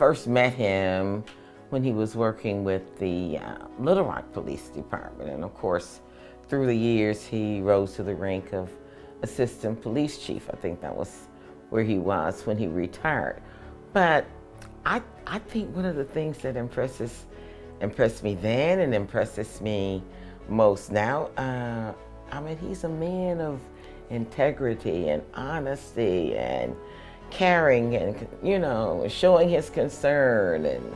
first met him when he was working with the Little Rock Police Department. And of course, through the years, he rose to the rank of assistant police chief. I think that was where he was when he retired. But I think one of the things that impressed me then and impresses me most now, I mean, he's a man of integrity and honesty and caring and, you know, showing his concern, and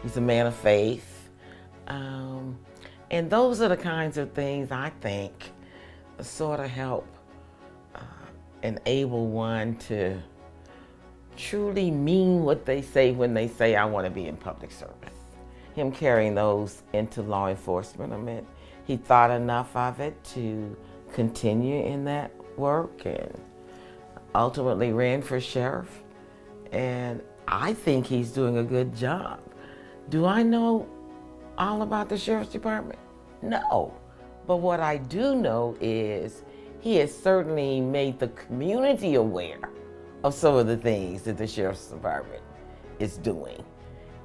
he's a man of faith. And those are the kinds of things I think sort of help enable one to truly mean what they say when they say, I want to be in public service. Him carrying those into law enforcement, I mean, he thought enough of it to continue in that work and ultimately ran for sheriff. And I think he's doing a good job. Do I know all about the sheriff's department? No. But what I do know is he has certainly made the community aware of some of the things that the sheriff's department is doing.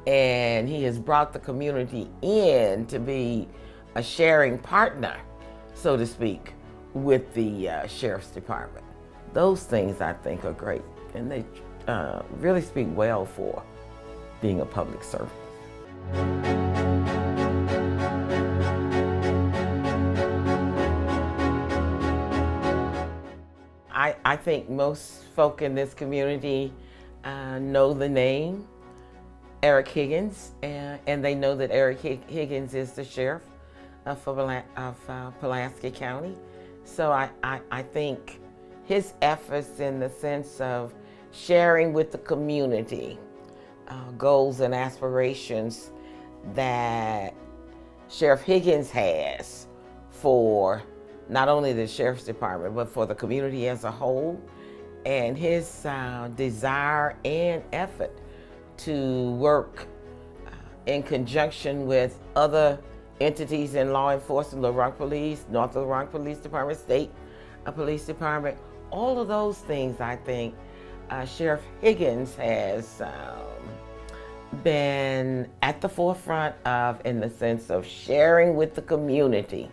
And he has brought the community in to be a sharing partner, so to speak, with the sheriff's department. Those things I think are great, and they really speak well for being a public servant. I think most folk in this community know the name Eric Higgins, and they know that Eric Higgins is the sheriff of Pulaski County. So I think his efforts in the sense of sharing with the community goals and aspirations that Sheriff Higgins has for not only the sheriff's department, but for the community as a whole, and his desire and effort to work in conjunction with other entities in law enforcement, Little Rock Police, North Little Rock Police Department, State Police Department, all of those things I think Sheriff Higgins has been at the forefront of, in the sense of sharing with the community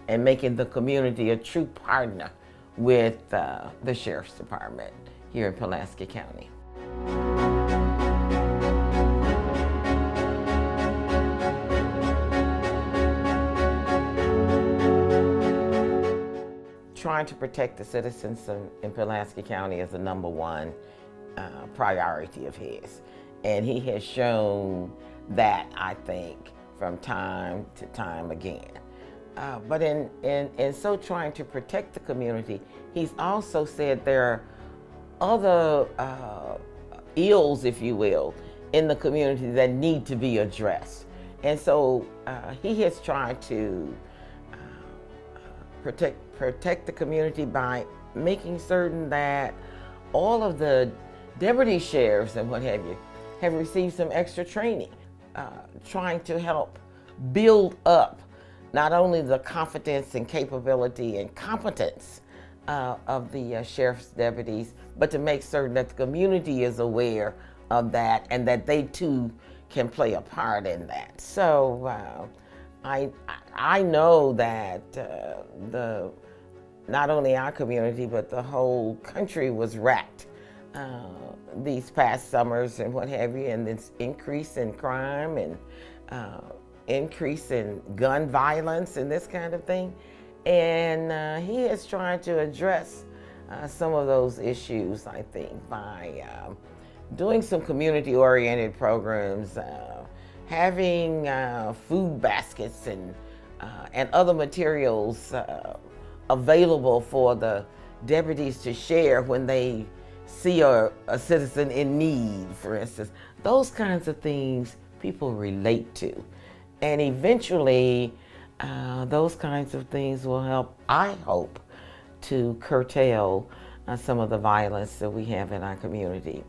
and making the community a true partner with the Sheriff's Department here in Pulaski County. Trying to protect the citizens in Pulaski County is the number one priority of his. And he has shown that, I think, from time to time again. But in so trying to protect the community, he's also said there are other ills, if you will, in the community that need to be addressed. And so he has tried to protect the community by making certain that all of the deputy sheriffs and what have you have received some extra training, trying to help build up not only the confidence and capability and competence of the sheriff's deputies, but to make certain that the community is aware of that and that they too can play a part in that. So I know that not only our community, but the whole country was racked these past summers and what have you, and this increase in crime and increase in gun violence and this kind of thing. And he is trying to address some of those issues, I think, by doing some community-oriented programs, having food baskets and other materials available for the deputies to share when they see a citizen in need, for instance. Those kinds of things people relate to. And eventually, those kinds of things will help, I hope, to curtail some of the violence that we have in our community.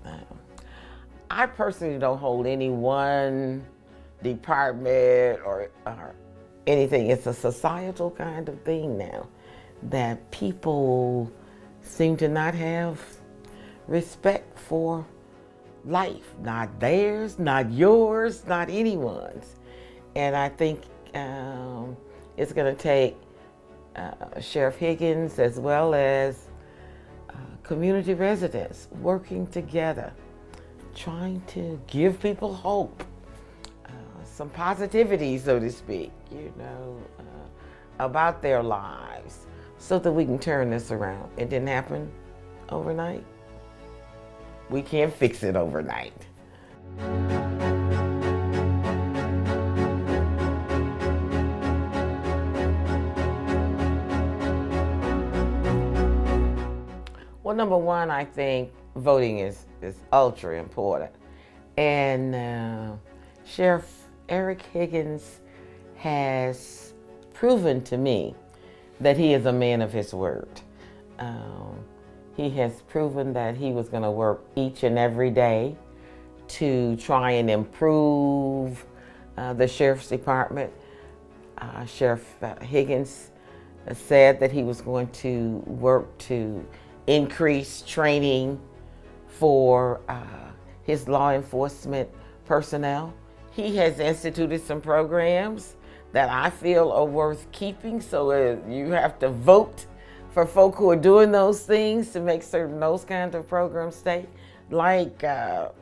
I personally don't hold any one department or anything. It's a societal kind of thing now that people seem to not have respect for life, not theirs, not yours, not anyone's. And I think it's going to take Sheriff Higgins as well as community residents working together, trying to give people hope, some positivity, so to speak, about their lives, so that we can turn this around. It didn't happen overnight. We can't fix it overnight. Well, number one, I think voting is ultra important. And Sheriff Eric Higgins has proven to me that he is a man of his word. He has proven that he was going to work each and every day to try and improve the Sheriff's Department. Sheriff Higgins said that he was going to work to increase training for his law enforcement personnel. He has instituted some programs that I feel are worth keeping, so you have to vote for folk who are doing those things to make certain those kinds of programs stay, like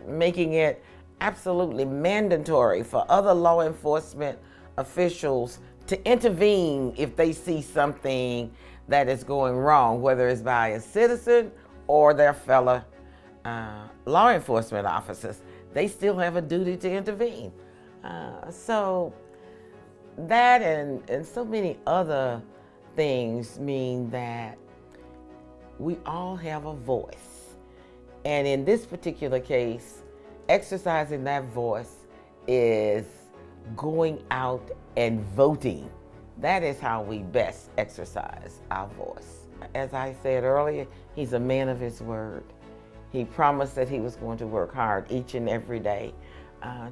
making it absolutely mandatory for other law enforcement officials to intervene if they see something that is going wrong, whether it's by a citizen or their fellow law enforcement officers. They still have a duty to intervene. So that and so many other things mean that we all have a voice. And in this particular case, exercising that voice is going out and voting. That is how we best exercise our voice. As I said earlier, he's a man of his word. He promised that he was going to work hard each and every day,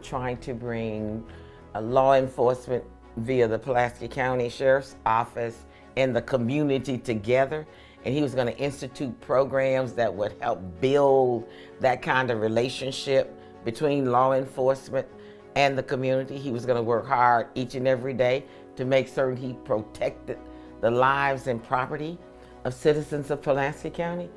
trying to bring law enforcement via the Pulaski County Sheriff's Office and the community together. And he was going to institute programs that would help build that kind of relationship between law enforcement and the community. He was going to work hard each and every day to make certain he protected the lives and property of citizens of Pulaski County.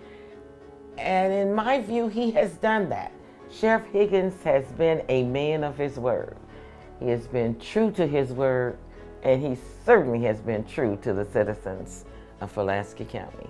And in my view, he has done that. Sheriff Higgins has been a man of his word. He has been true to his word, and he certainly has been true to the citizens of Pulaski County.